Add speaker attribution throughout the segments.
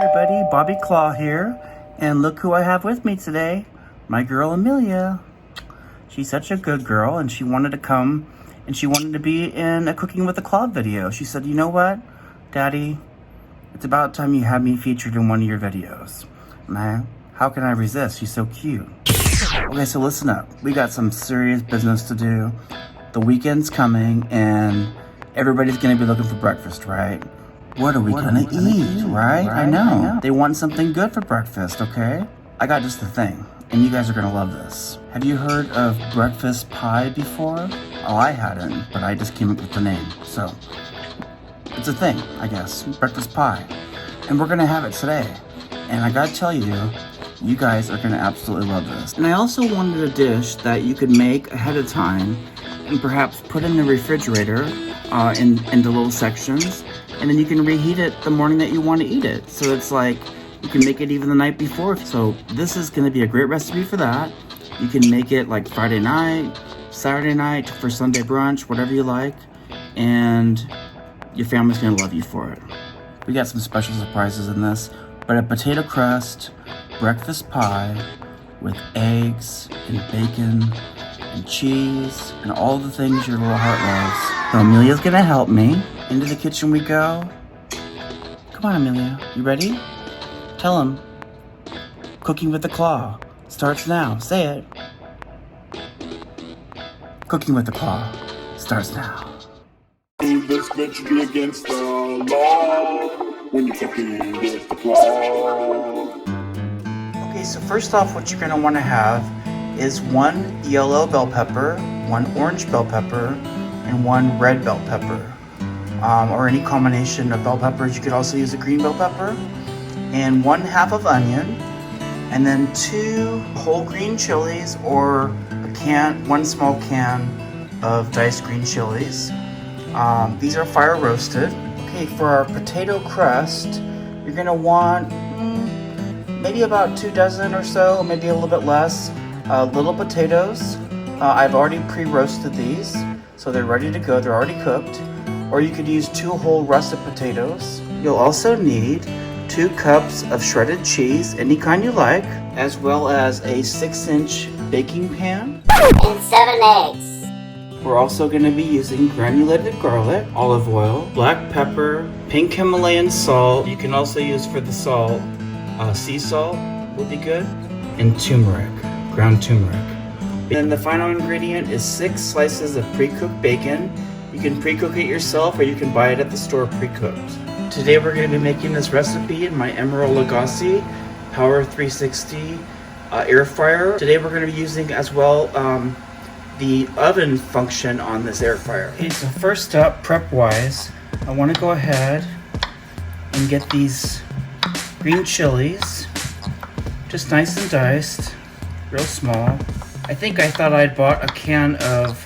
Speaker 1: Everybody, Bobby Claw here, and look who I have with me today, my girl Amelia. She's such a good girl, and she wanted to come, and she wanted to be in a Cooking with a Claw video. She said, you know what, Daddy, it's about time you had me featured in one of your videos. And how can I resist? She's so cute. Okay, so listen up. We got some serious business to do. The weekend's coming, and everybody's gonna be looking for breakfast, right? What are we gonna eat, right? I know. They want something good for breakfast, okay? I got just the thing, and you guys are gonna love this. Have you heard of breakfast pie before? Oh, I hadn't, but I just came up with the name. So, it's a thing, I guess. Breakfast pie. And we're gonna have it today. And I gotta tell you, you guys are gonna absolutely love this. And I also wanted a dish that you could make ahead of time and perhaps put in the refrigerator into little sections. And then you can reheat it the morning that you want to eat it. So it's like, you can make it even the night before. So this is gonna be a great recipe for that. You can make it like Friday night, Saturday night, for Sunday brunch, whatever you like. And your family's gonna love you for it. We got some special surprises in this, but a potato crust breakfast pie with eggs and bacon and cheese and all the things your little heart loves. So Amelia's gonna help me. Into the kitchen we go. Come on, Amelia. You ready? Tell him. Cooking with the Claw starts now. Say it. Cooking with the Claw starts now.
Speaker 2: This bitch be against the law when you're cooking with the Claw.
Speaker 1: Okay, so first off, what you're gonna wanna have is one yellow bell pepper, one orange bell pepper, and one red bell pepper. Or any combination of bell peppers. You could also use a green bell pepper, and 1/2 of onion, and then 2 whole green chilies, or one small can of diced green chilies. These are fire roasted. Okay, for our potato crust, you're gonna want maybe about 2 dozen or so, maybe a little bit less, little potatoes. I've already pre-roasted these, so they're ready to go. They're already cooked. Or you could use 2 whole russet potatoes. You'll also need 2 cups of shredded cheese, any kind you like, as well as a 6-inch baking pan.
Speaker 3: And 7 eggs.
Speaker 1: We're also going to be using granulated garlic, olive oil, black pepper, pink Himalayan salt. You can also use for the salt, sea salt would be good, and turmeric, ground turmeric. And the final ingredient is 6 slices of pre-cooked bacon. You can pre-cook it yourself, or you can buy it at the store pre-cooked. Today we're going to be making this recipe in my Emeril Lagasse Power 360 air fryer. Today we're going to be using as well the oven function on this air fryer. Okay, so first up, prep-wise, I want to go ahead and get these green chilies, just nice and diced, real small. I thought I'd bought a can of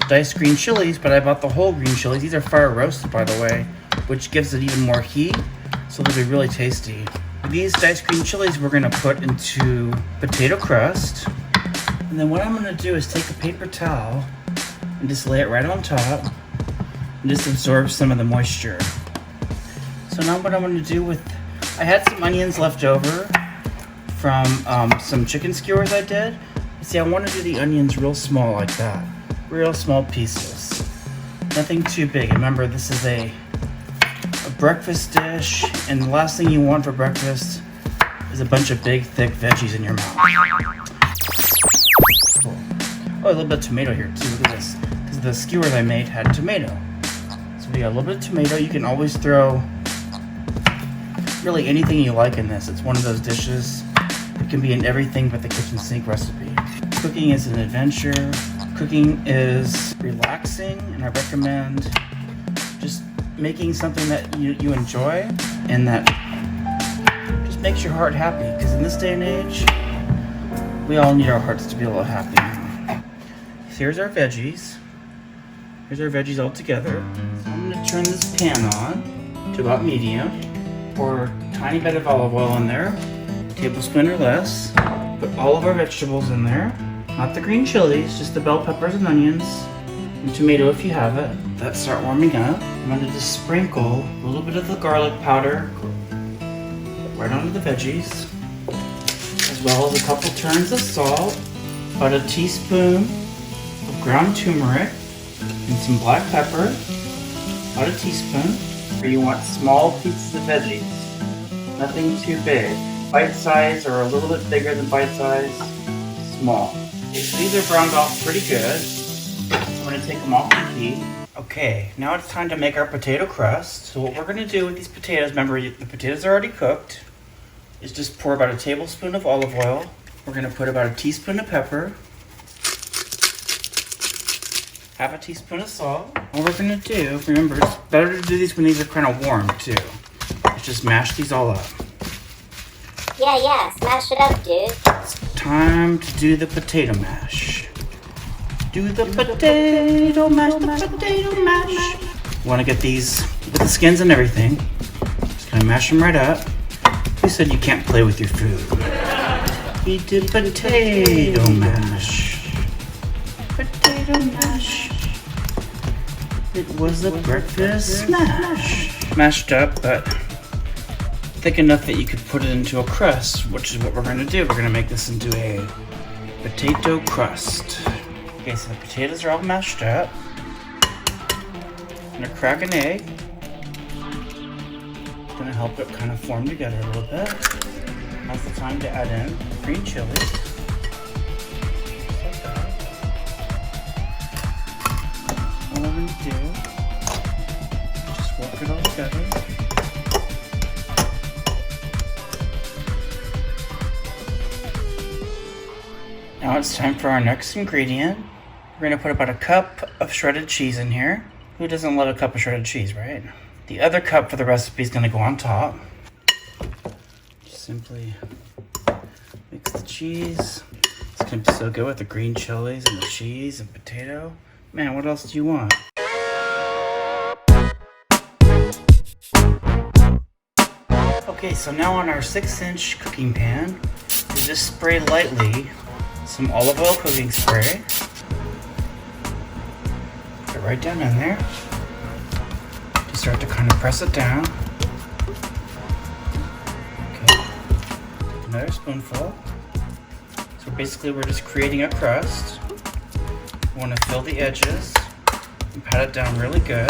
Speaker 1: diced green chilies, but I bought the whole green chilies. These are fire roasted, by the way, which gives it even more heat, so they'll be really tasty. These diced green chilies we're gonna put into potato crust, and then what I'm gonna do is take a paper towel and just lay it right on top and just absorb some of the moisture. So now what I'm gonna do I had some onions left over from some chicken skewers I did. See, I want to do the onions real small like that. Real small pieces. Nothing too big. Remember, this is a breakfast dish, and the last thing you want for breakfast is a bunch of big, thick veggies in your mouth. Oh, a little bit of tomato here too. Look at this. Because the skewers I made had tomato. So we got a little bit of tomato. You can always throw really anything you like in this. It's one of those dishes. It can be in everything but the kitchen sink recipe. Cooking is an adventure. Cooking is relaxing, and I recommend just making something that you enjoy and that just makes your heart happy, because in this day and age, we all need our hearts to be a little happy. So here's our veggies. Here's our veggies all together. So I'm going to turn this pan on to about medium. Pour a tiny bit of olive oil in there, a tablespoon or less. Put all of our vegetables in there. Not the green chilies, just the bell peppers and onions, and tomato if you have it. That start warming up. I'm going to just sprinkle a little bit of the garlic powder right onto the veggies, as well as a couple turns of salt, about a teaspoon of ground turmeric, and some black pepper, about a teaspoon. Or you want small pieces of veggies, nothing too big. Bite size or a little bit bigger than bite size, small. Okay, so these are browned off pretty good. So I'm going to take them off the heat. Okay, now it's time to make our potato crust. So what we're going to do with these potatoes, remember the potatoes are already cooked, is just pour about a tablespoon of olive oil. We're going to put about a teaspoon of pepper, half a teaspoon of salt. What we're going to do, remember, it's better to do these when these are kind of warm too. Let's just mash these all up.
Speaker 3: Yeah, smash it up, dude.
Speaker 1: It's time to do the potato mash. Do the potato mash, the potato mash. You want to get these with the skins and everything. Just kind of mash them right up. Who said you can't play with your food? Eat the potato mash. Potato mash. It was a breakfast smash. Mashed up, but thick enough that you could put it into a crust, which is what we're going to do. We're going to make this into a potato crust. Okay, so the potatoes are all mashed up. I'm going to crack an egg. Going to help it kind of form together a little bit. Now's the time to add in green chilies. Just like that. All I'm going to do is just work it all together. Now it's time for our next ingredient. We're going to put about a cup of shredded cheese in here. Who doesn't love a cup of shredded cheese, right? The other cup for the recipe is going to go on top. Just simply mix the cheese. It's going to be so good with the green chilies and the cheese and potato. Man, what else do you want? Okay, so now on our 6-inch cooking pan, we just spray lightly some olive oil cooking spray. Put it right down in there. Just start to kind of press it down. Okay. Take another spoonful. So basically we're just creating a crust. We want to fill the edges and pat it down really good.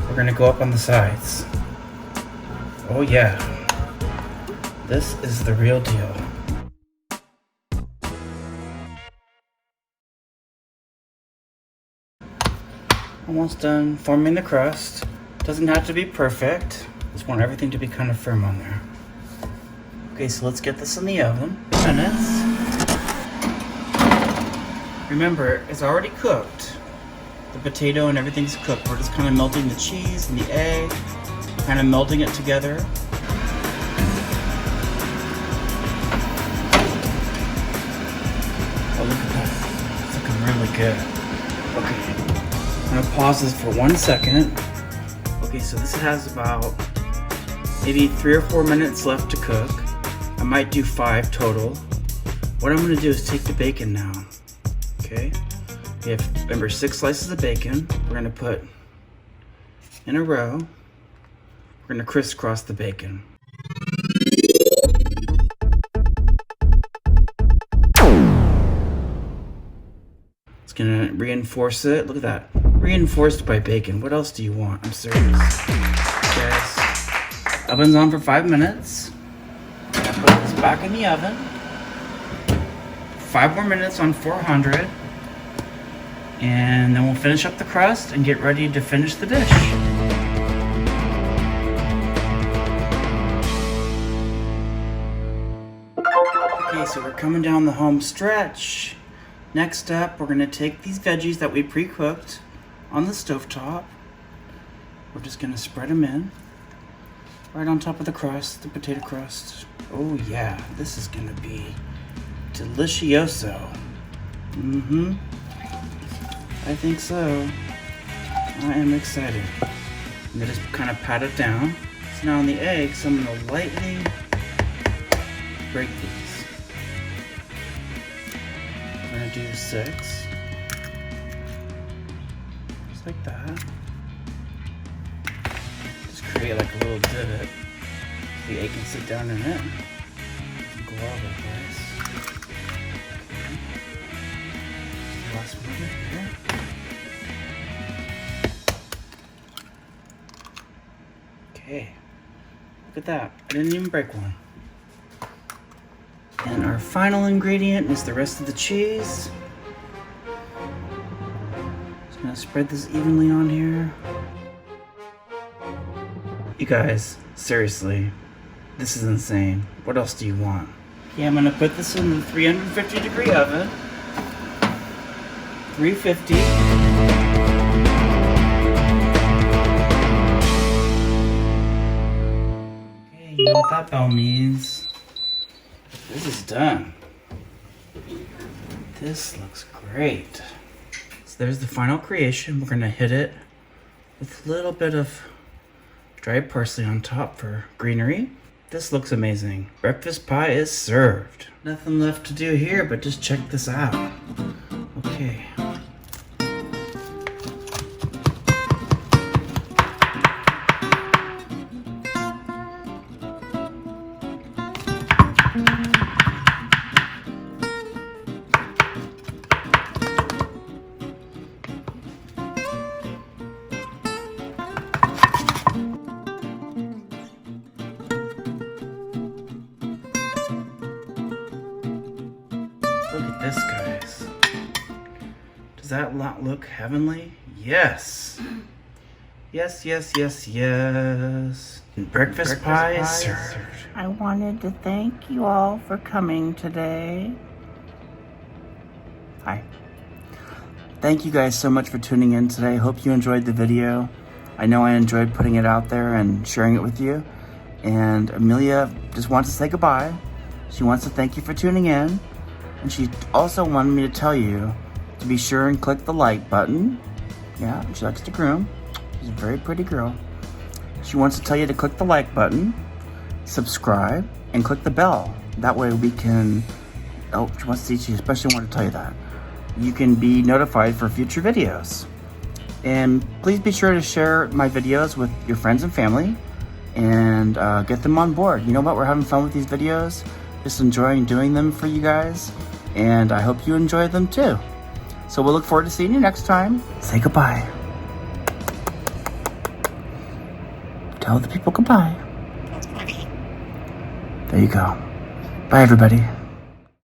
Speaker 1: We're gonna go up on the sides. Oh yeah, this is the real deal. Almost done forming the crust. Doesn't have to be perfect. Just want everything to be kind of firm on there. Okay, so let's get this in the oven. Minutes. Remember, it's already cooked. The potato and everything's cooked. We're just kind of melting the cheese and the egg, kind of melting it together. Oh, look at that. It's looking really good. Okay, I'm gonna pause this for 1 second. Okay, so this has about maybe 3 or 4 minutes left to cook. I might do 5 total. What I'm gonna do is take the bacon now, okay? We have, remember, 6 slices of bacon. We're gonna put in a row. We're gonna crisscross the bacon. It's gonna reinforce it. Look at that. Reinforced by bacon. What else do you want? I'm serious. Guys, oven's on for 5 minutes. I'm gonna put this back in the oven. 5 more minutes on 400. And then we'll finish up the crust and get ready to finish the dish. Okay, so we're coming down the home stretch. Next up, we're gonna take these veggies that we pre-cooked on the stovetop. We're just gonna spread them in right on top of the crust, the potato crust. Oh yeah, this is gonna be delicioso. I think so. I am excited. I'm gonna just kind of pat it down So now on the eggs, I'm going to lightly break these. I'm going to do 6. Just like that. Just create like a little divot so the egg can sit down in it. Go all over the place. Okay. Last one over here. Okay. Look at that. I didn't even break one. And our final ingredient is the rest of the cheese. Just gonna spread this evenly on here. You guys, seriously, this is insane. What else do you want? Okay, I'm gonna put this in the 350-degree oven. 350. Okay, you know what that bell means. This is done. This looks great. So there's the final creation. We're gonna hit it with a little bit of dried parsley on top for greenery. This looks amazing. Breakfast pie is served. Nothing left to do here but just check this out. Okay. Look at this, guys. Does that not look heavenly? Yes. Yes, yes, yes, yes. Breakfast pie is served. I wanted to thank you all for coming today. Hi. Thank you guys so much for tuning in today. Hope you enjoyed the video. I know I enjoyed putting it out there and sharing it with you. And Amelia just wants to say goodbye. She wants to thank you for tuning in. And she also wanted me to tell you to be sure and click the like button. Yeah, she likes to groom. She's a very pretty girl. She wants to tell you to click the like button, subscribe, and click the bell. That way we can, she especially wanted to tell you that. You can be notified for future videos. And please be sure to share my videos with your friends and family and get them on board. You know what? We're having fun with these videos. Just enjoying doing them for you guys. And I hope you enjoy them too. So we'll look forward to seeing you next time. Say goodbye. Tell the people goodbye. There you go. Bye, everybody.